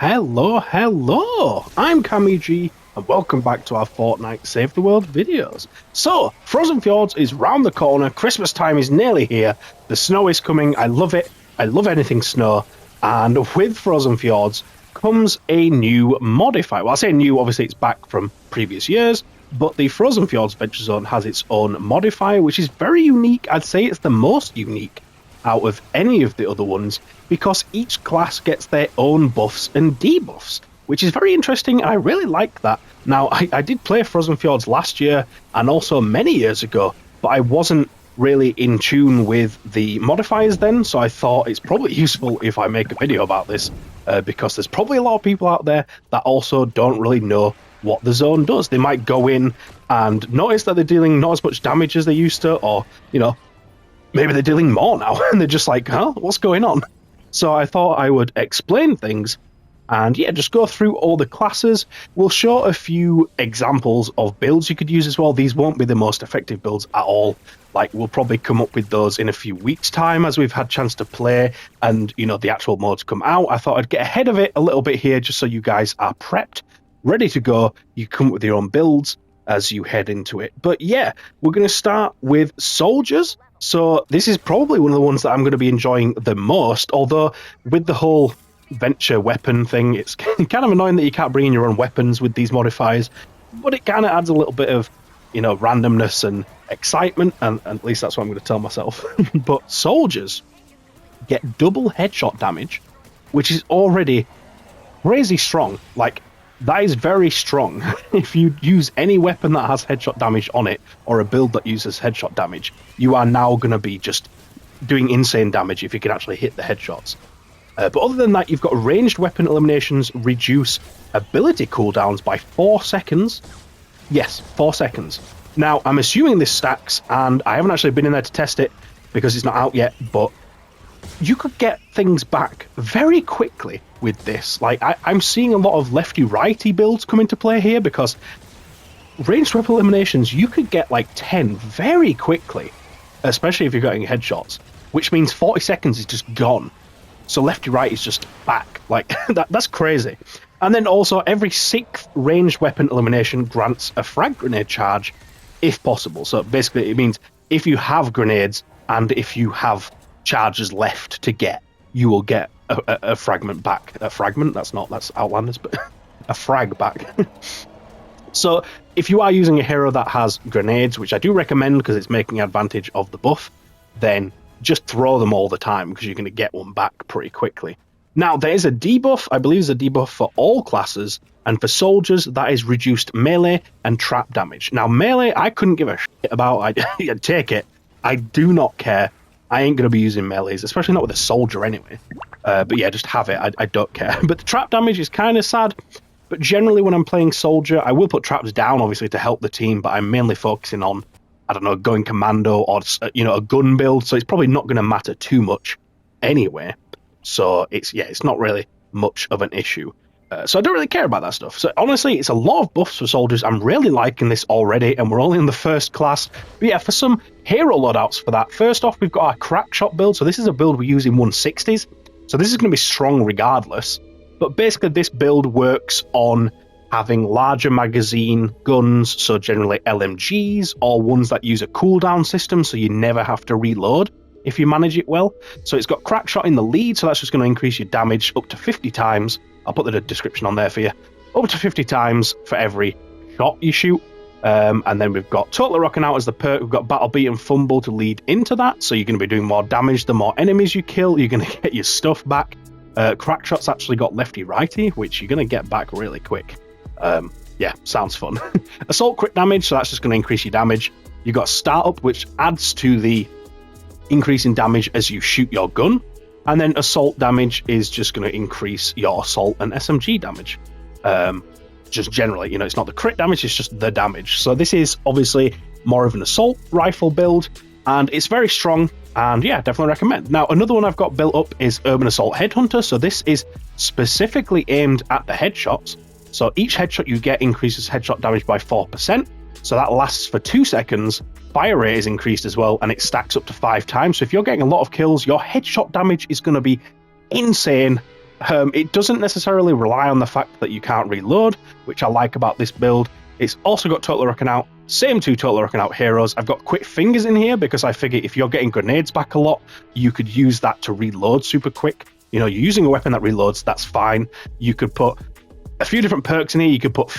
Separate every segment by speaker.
Speaker 1: Hello, I'm CammyG, and welcome back to our Fortnite Save the World videos. So, Frozen Fjords is round the corner, Christmas time is nearly here, the snow is coming, I love it, I love anything snow, and with Frozen Fjords comes a new modifier. Well, I say new, obviously it's back from previous years, but the Frozen Fjords Venture Zone has its own modifier, which is very unique. I'd say it's the most unique out of any of the other ones, because each class gets their own buffs and debuffs, which is very interesting. I really like that. Now, I did play Frozen Fjords last year and also many years ago, but I wasn't really in tune with the modifiers then, so I thought it's probably useful if I make a video about this, because there's probably a lot of people out there that also don't really know what the zone does. They might go in and notice that they're dealing not as much damage as they used to, or, you know, maybe they're dealing more now, and they're just like, huh, what's going on? So I thought I would explain things, and yeah, just go through all the classes. We'll show a few examples of builds you could use as well. These won't be the most effective builds at all. Like, we'll probably come up with those in a few weeks' time as we've had chance to play, and, you know, the actual modes come out. I thought I'd get ahead of it a little bit here, just so you guys are prepped, ready to go. You come up with your own builds as you head into it. But yeah, we're going to start with soldiers. So this is probably one of the ones that I'm going to be enjoying the most, although with the whole venture weapon thing, it's kind of annoying that you can't bring in your own weapons with these modifiers, but it kind of adds a little bit of, you know, randomness and excitement, and at least that's what I'm going to tell myself. But soldiers get double headshot damage, which is already crazy strong. Like, that is very strong. If you use any weapon that has headshot damage on it, or a build that uses headshot damage, you are now going to be just doing insane damage if you can actually hit the headshots. But other than that, you've got ranged weapon eliminations reduce ability cooldowns by 4 seconds. Yes, 4 seconds. Now, I'm assuming this stacks, and I haven't actually been in there to test it because it's not out yet, but you could get things back very quickly with this. Like, I'm seeing a lot of lefty-righty builds come into play here, because ranged weapon eliminations, you could get like 10 very quickly, especially if you're getting headshots, which means 40 seconds is just gone. So lefty-right is just back. Like, that's crazy. And then also, every 6th ranged weapon elimination grants a frag grenade charge, if possible. So basically, it means if you have grenades and if you have charges left to get, you will get a fragment back. A fragment? That's Outlanders, but a frag back. So if you are using a hero that has grenades, which I do recommend because it's making advantage of the buff, then just throw them all the time, because you're going to get one back pretty quickly. Now, there is a debuff. I believe there's a debuff for all classes, and for soldiers, that is reduced melee and trap damage. Now, melee, I couldn't give a shit about. I'd take it. I do not care. I ain't going to be using melees, especially not with a soldier anyway. But yeah, just have it. I don't care. But the trap damage is kind of sad. But generally, when I'm playing soldier, I will put traps down, obviously, to help the team, but I'm mainly focusing on, I don't know, going commando or, you know, a gun build, so it's probably not going to matter too much anyway. So it's not really much of an issue. So I don't really care about that stuff. So honestly, it's a lot of buffs for soldiers. I'm really liking this already, and we're only in the first class. But yeah, for some hero loadouts for that, first off, we've got our crack shot build. So this is a build we use in 160s. So this is going to be strong regardless. But basically, this build works on having larger magazine guns, so generally LMGs, or ones that use a cooldown system, so you never have to reload if you manage it well. So it's got crack shot in the lead, so that's just going to increase your damage up to 50 times. I'll put the description on there for you. Up to 50 times for every shot you shoot. And then we've got Totally Rocking Out as the perk. We've got Battle Beat and Fumble to lead into that, so you're going to be doing more damage. The more enemies you kill, you're going to get your stuff back. Crack shot's actually got lefty-righty, which you're going to get back really quick. Yeah, sounds fun. Assault crit damage, so that's just going to increase your damage. You've got Startup, which adds to the increase in damage as you shoot your gun. And then assault damage is just going to increase your assault and SMG damage. Just generally, you know, it's not the crit damage, it's just the damage. So this is obviously more of an assault rifle build, and it's very strong, and yeah, definitely recommend. Now, another one I've got built up is Urban Assault Headhunter. So this is specifically aimed at the headshots. So each headshot you get increases headshot damage by 4%. So that lasts for 2 seconds. Fire rate is increased as well, and it stacks up to 5 times. So if you're getting a lot of kills, your headshot damage is going to be insane. It doesn't necessarily rely on the fact that you can't reload, which I like about this build. It's also got Totally Rocking Out, same two Totally Rocking Out heroes. I've got Quick Fingers in here because I figure if you're getting grenades back a lot, you could use that to reload super quick. You know, you're using a weapon that reloads, that's fine. You could put a few different perks in here. You could put,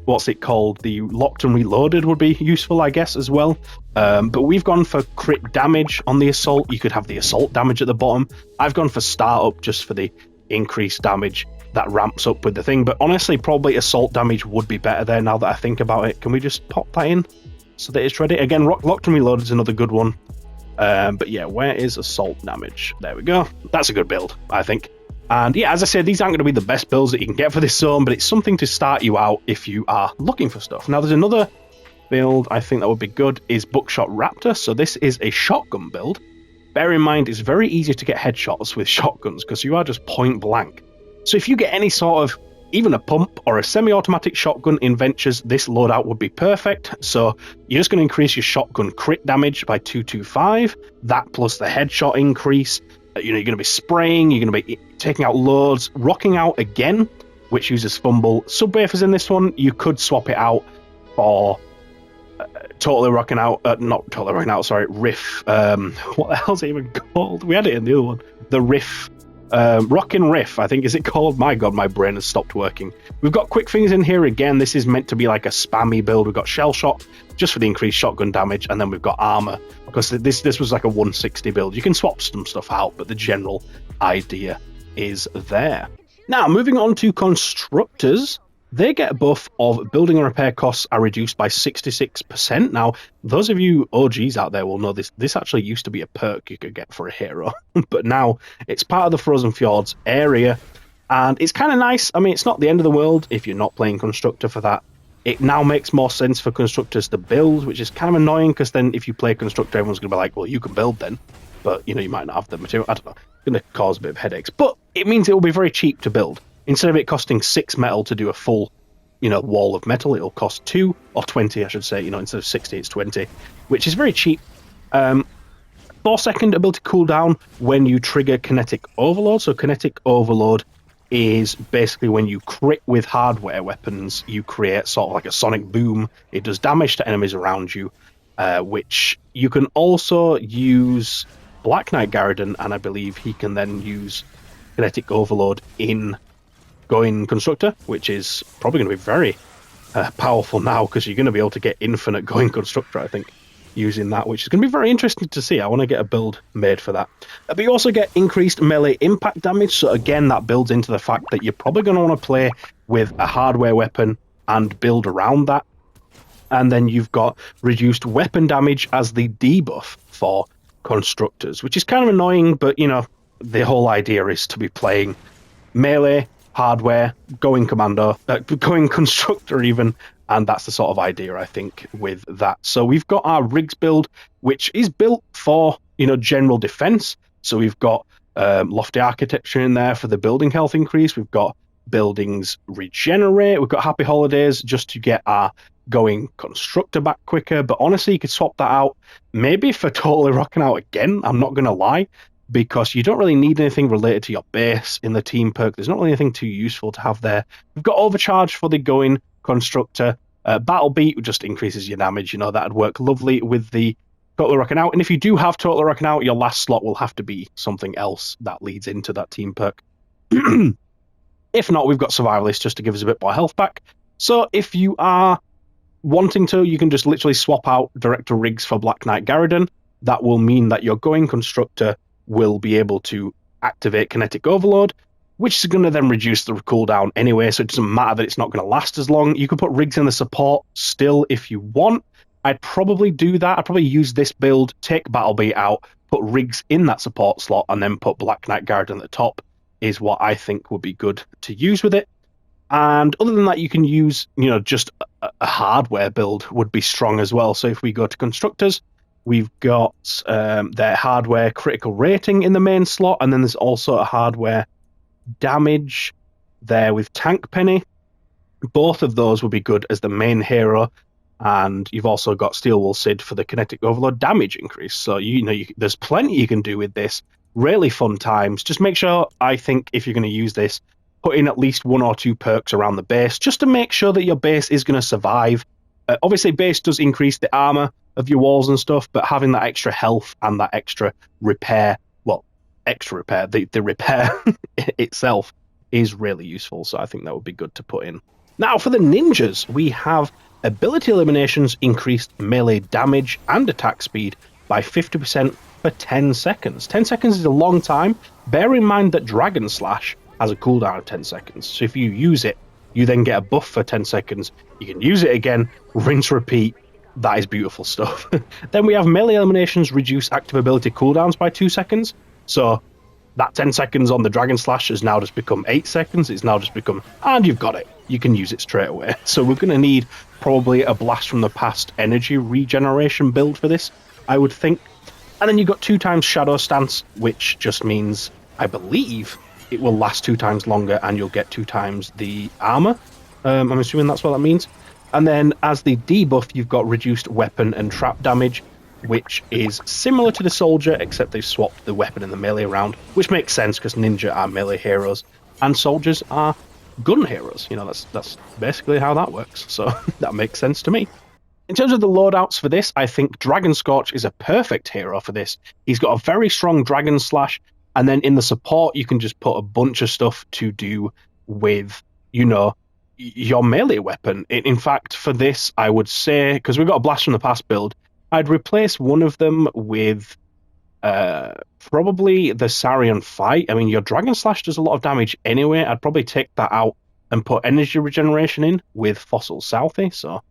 Speaker 1: what's it called? The Locked and Reloaded would be useful, I guess, as well. But we've gone for crit damage on the assault. You could have the assault damage at the bottom. I've gone for startup just for the increased damage that ramps up with the thing. But honestly, probably assault damage would be better there now that I think about it. Can we just pop that in so that it's ready? Again, Locked and Reloaded is another good one. But yeah, where is assault damage? There we go. That's a good build, I think. And yeah, as I said, these aren't going to be the best builds that you can get for this zone, but it's something to start you out if you are looking for stuff. Now, there's another build I think that would be good, is Buckshot Raptor. So this is a shotgun build. Bear in mind, it's very easy to get headshots with shotguns because you are just point blank. So if you get any sort of, even a pump or a semi-automatic shotgun in Ventures, this loadout would be perfect. So you're just going to increase your shotgun crit damage by 225, that plus the headshot increase. You know, you're going to be spraying, you're going to be taking out loads, rocking out again, which uses fumble. Subwafers in this one, you could swap it out for Totally Rocking Out, not Totally Rocking Out, sorry, Riff. What the hell's it even called? We had it in the other one. The Riff. Rockin' Riff, I think, is it called? My god, my brain has stopped working. We've got Quick Fingers in here again. This is meant to be like a spammy build. We've got Shell Shot just for the increased shotgun damage, and then we've got Armor because this was like a 160 build. You can swap some stuff out, but the general idea is there. Now, moving on to Constructors. They get a buff of building and repair costs are reduced by 66%. Now, those of you OGs out there will know this actually used to be a perk you could get for a hero, but now it's part of the Frozen Fjords area, and it's kind of nice. I mean, it's not the end of the world if you're not playing Constructor for that. It now makes more sense for Constructors to build, which is kind of annoying, because then if you play Constructor, everyone's going to be like, well, you can build then, but, you know, you might not have the material. I don't know. It's going to cause a bit of headaches, but it means it will be very cheap to build. Instead of it costing 6 metal to do a full, you know, wall of metal, it'll cost 2 or 20, I should say. You know, instead of 60, it's 20, which is very cheap. 4-second ability cooldown when you trigger Kinetic Overload. So Kinetic Overload is basically when you crit with hardware weapons, you create sort of like a sonic boom. It does damage to enemies around you, which you can also use Black Knight Garridan, and I believe he can then use Kinetic Overload in Going Constructor, which is probably going to be very powerful now, because you're going to be able to get infinite Going Constructor, I think, using that, which is going to be very interesting to see. I want to get a build made for that. But you also get increased melee impact damage, so again, that builds into the fact that you're probably going to want to play with a hardware weapon and build around that. And then you've got reduced weapon damage as the debuff for Constructors, which is kind of annoying, but, you know, the whole idea is to be playing melee, hardware, going commando, going Constructor even, and that's the sort of idea, I think, with that. So we've got our rigs build, which is built for, you know, general defense. So we've got lofty architecture in there for the building health increase. We've got buildings regenerate. We've got happy holidays just to get our going Constructor back quicker. But honestly, you could swap that out maybe for Totally Rocking Out again. I'm not going to lie, because you don't really need anything related to your base in the team perk. There's not really anything too useful to have there. We've got Overcharge for the going Constructor. Battle Beat just increases your damage. You know, that'd work lovely with the Totally Rocking Out. And if you do have Totally Rocking Out, your last slot will have to be something else that leads into that team perk. If not, we've got Survivalist just to give us a bit more health back. So if you are wanting to, you can just literally swap out Director Rigs for Black Knight Garridan. That will mean that your going Constructor will be able to activate Kinetic Overload, which is going to then reduce the cooldown anyway, so it doesn't matter that it's not going to last as long. You could put rigs in the support still if you want. I'd probably do that. I'd probably use this build, take Battle Beat out, put rigs in that support slot, and then put Black Knight Guard at the top, is what I think would be good to use with it. And other than that, you can use, you know, just a hardware build would be strong as well. So if we go to Constructors, we've got their hardware critical rating in the main slot, and then there's also a hardware damage there with Tank Penny. Both of those would be good as the main hero, and you've also got Steel Wool Sid for the Kinetic Overload damage increase. So, you know, there's plenty you can do with this Really fun times. Just make sure, I think, if you're going to use this, put in at least 1 or 2 perks around the base, just to make sure that your base is going to survive. Obviously, base does increase the armor of your walls and stuff, but having that extra health and that extra repair, well, extra repair, the repair itself is really useful, so I think that would be good to put in. Now, for the ninjas, we have ability eliminations increased melee damage and attack speed by 50% for 10 seconds. 10 seconds is a long time. Bear in mind that Dragon Slash has a cooldown of 10 seconds, so if you use it, you then get a buff for 10 seconds. You can use it again, rinse, repeat. That is beautiful stuff. Then we have melee eliminations reduce active ability cooldowns by 2 seconds. So that 10 seconds on the Dragon Slash has now just become 8 seconds. It's now just become, and you've got it. You can use it straight away. So we're going to need probably a Blast from the Past energy regeneration build for this, I would think. And then you've got 2 times Shadow Stance, which just means, I believe, it will last 2 times longer and you'll get 2 times the armor. I'm assuming that's what that means. And then as the debuff, you've got reduced weapon and trap damage, which is similar to the soldier, except they've swapped the weapon and the melee around, which makes sense because ninja are melee heroes and soldiers are gun heroes. You know, that's basically how that works. So that makes sense to me. In terms of the loadouts for this, I think Dragon Scorch is a perfect hero for this. He's got a very strong Dragon Slash, and then in the support, you can just put a bunch of stuff to do with, you know, your melee weapon. In fact, for this, I would say, because we've got a Blast from the Past build, I'd replace one of them with probably the Sarion Fight. I mean, your Dragon Slash does a lot of damage anyway. I'd probably take that out and put energy regeneration in with Fossil Southie, so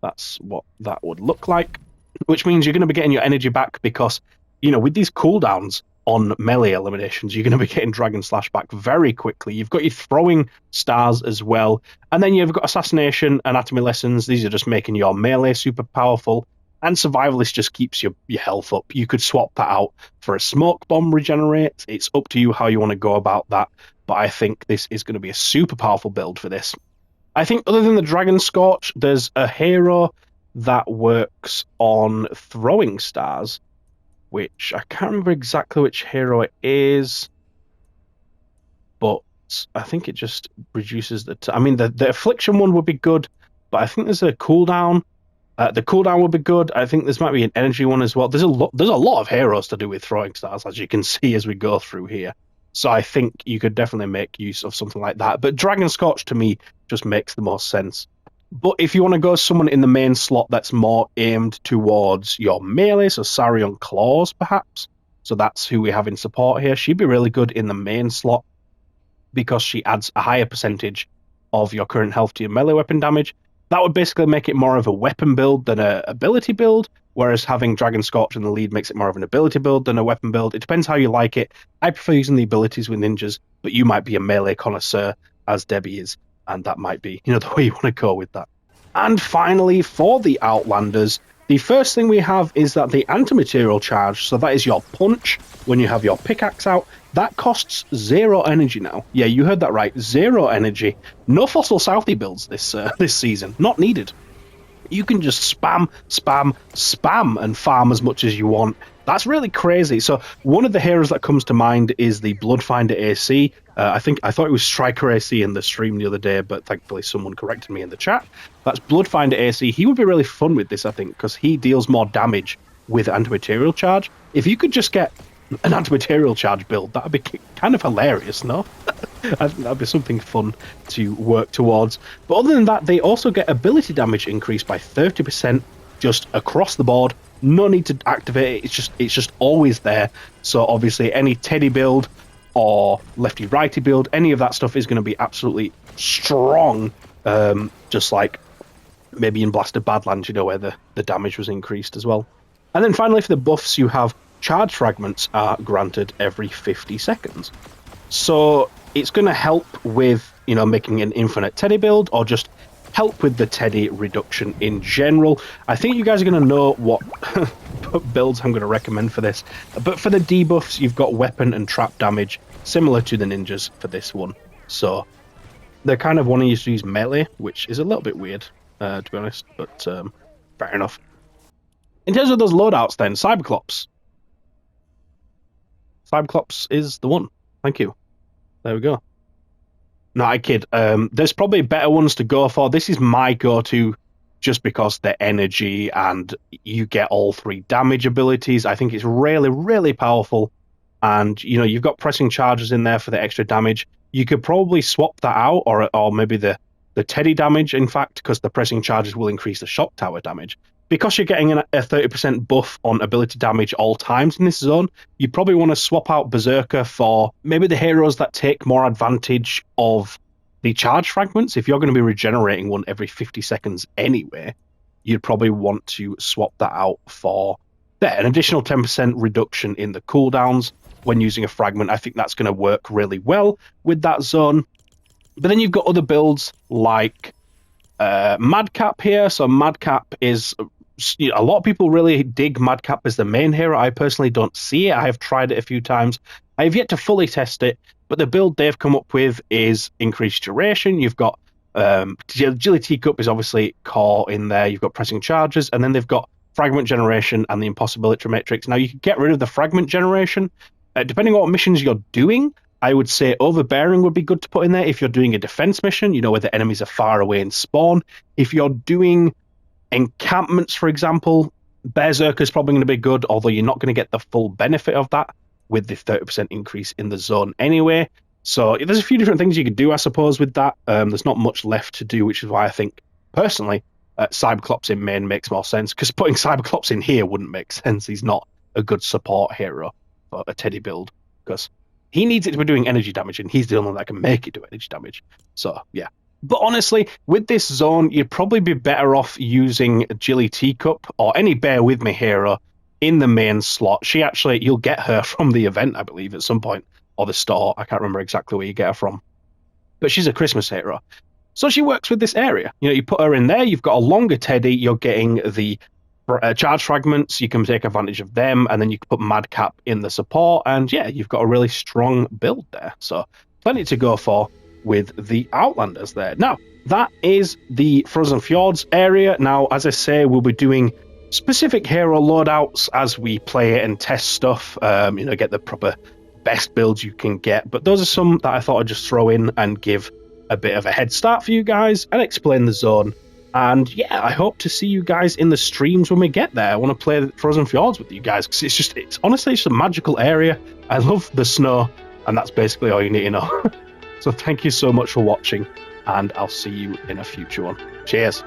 Speaker 1: that's what that would look like. Which means you're going to be getting your energy back because, you know, with these cooldowns on melee eliminations, you're going to be getting Dragon Slash back very quickly. You've got your throwing stars as well, and then you've got Assassination, Anatomy Lessons. These are just making your melee super powerful, and Survivalist just keeps your health up. You could swap that out for a Smoke Bomb regenerate. It's up to you how you want to go about that, but I think this is going to be a super powerful build for this. I think other than the Dragon Scorch, there's a hero that works on throwing stars, which I can't remember exactly which hero it is, but I think it just reduces the... I mean, the Affliction one would be good, but I think there's a cooldown. The cooldown would be good. I think this might be an energy one as well. There's a lot of heroes to do with throwing stars, as you can see as we go through here. So I think you could definitely make use of something like that. But Dragon Scorch, to me, just makes the most sense. But if you want to go someone in the main slot that's more aimed towards your melee, so Sarion Claws, perhaps. So that's who we have in support here. She'd be really good in the main slot because she adds a higher percentage of your current health to your melee weapon damage. That would basically make it more of a weapon build than an ability build, whereas having Dragon Scorch in the lead makes it more of an ability build than a weapon build. It depends how you like it. I prefer using the abilities with ninjas, but you might be a melee connoisseur, as Debbie is, and that might be, you know, the way you want to go with that. And finally, for the Outlanders, the first thing we have is that the anti-material charge, so that is your punch when you have your pickaxe out, that costs 0 energy now. Yeah, you heard that right, 0 energy. No Fossil Southie builds this season, not needed. You can just spam and farm as much as you want. That's really crazy. So one of the heroes that comes to mind is the Bloodfinder AC. I thought it was Striker AC in the stream the other day, but thankfully someone corrected me in the chat. That's Bloodfinder AC. He would be really fun with this, I think, because he deals more damage with anti-material charge. If you could just get an anti-material charge build, that would be kind of hilarious, no? I think that would be something fun to work towards. But other than that, they also get ability damage increased by 30% just across the board. No need to activate it. It's just always there. So obviously any Teddy build or lefty righty build, any of that stuff is going to be absolutely strong. Just like maybe in Blasted Badlands, you know, where the damage was increased as well. And then finally for the buffs, you have charge fragments are granted every 50 seconds. So it's going to help with, you know, making an infinite Teddy build or just help with the Teddy reduction in general. I think you guys are going to know what builds I'm going to recommend for this. But for the debuffs, you've got weapon and trap damage, similar to the ninjas for this one. So they're kind of wanting you to use melee, which is a little bit weird, to be honest, but fair enough. In terms of those loadouts then, Cyberclops. Cyclops is the one. Thank you. There we go. No, I kid. There's probably better ones to go for. This is my go-to just because they're energy and you get all 3 damage abilities. I think it's really, really powerful. And, you know, you've got pressing charges in there for the extra damage. You could probably swap that out, or maybe the Teddy damage, in fact, because the pressing charges will increase the shock tower damage. Because you're getting a 30% buff on ability damage all times in this zone, you probably want to swap out Berserker for maybe the heroes that take more advantage of the charge fragments. If you're going to be regenerating one every 50 seconds anyway, you'd probably want to swap that out for an additional 10% reduction in the cooldowns when using a fragment. I think that's going to work really well with that zone. But then you've got other builds like Madcap here. So Madcap is... a lot of people really dig Madcap as the main hero. I personally don't see it. I have tried it a few times. I have yet to fully test it, but the build they've come up with is increased duration. You've got Agility Cup is obviously core in there. You've got pressing charges, and then they've got fragment generation and the impossibility matrix. Now you can get rid of the fragment generation depending on what missions you're doing. I would say overbearing would be good to put in there if you're doing a defense mission, you know, where the enemies are far away and spawn. If you're doing encampments, for example, Berserker is probably going to be good, although you're not going to get the full benefit of that with the 30% increase in the zone anyway. So there's a few different things you could do, I suppose, with that. There's not much left to do, which is why I think, personally, Cyclops in main makes more sense, because putting Cyclops in here wouldn't make sense. He's not a good support hero for a Teddy build, because he needs it to be doing energy damage, and he's the only one that can make it do energy damage. So, yeah. But honestly, with this zone, you'd probably be better off using Jilly Teacup or any Bear With Me hero in the main slot. You'll get her from the event, I believe, at some point, or the store. I can't remember exactly where you get her from. But she's a Christmas hero. So she works with this area. You know, you put her in there, you've got a longer Teddy, you're getting the charge fragments, you can take advantage of them, and then you can put Madcap in the support, and yeah, you've got a really strong build there. So plenty to go for with the Outlanders there. Now, that is the Frozen Fjords area. Now, as I say, we'll be doing specific hero loadouts as we play it and test stuff, you know, get the proper best builds you can get. But those are some that I thought I'd just throw in and give a bit of a head start for you guys and explain the zone. And yeah, I hope to see you guys in the streams when we get there. I want to play Frozen Fjords with you guys, because it's honestly just a magical area. I love the snow, and that's basically all you need to know. So thank you so much for watching, and I'll see you in a future one. Cheers.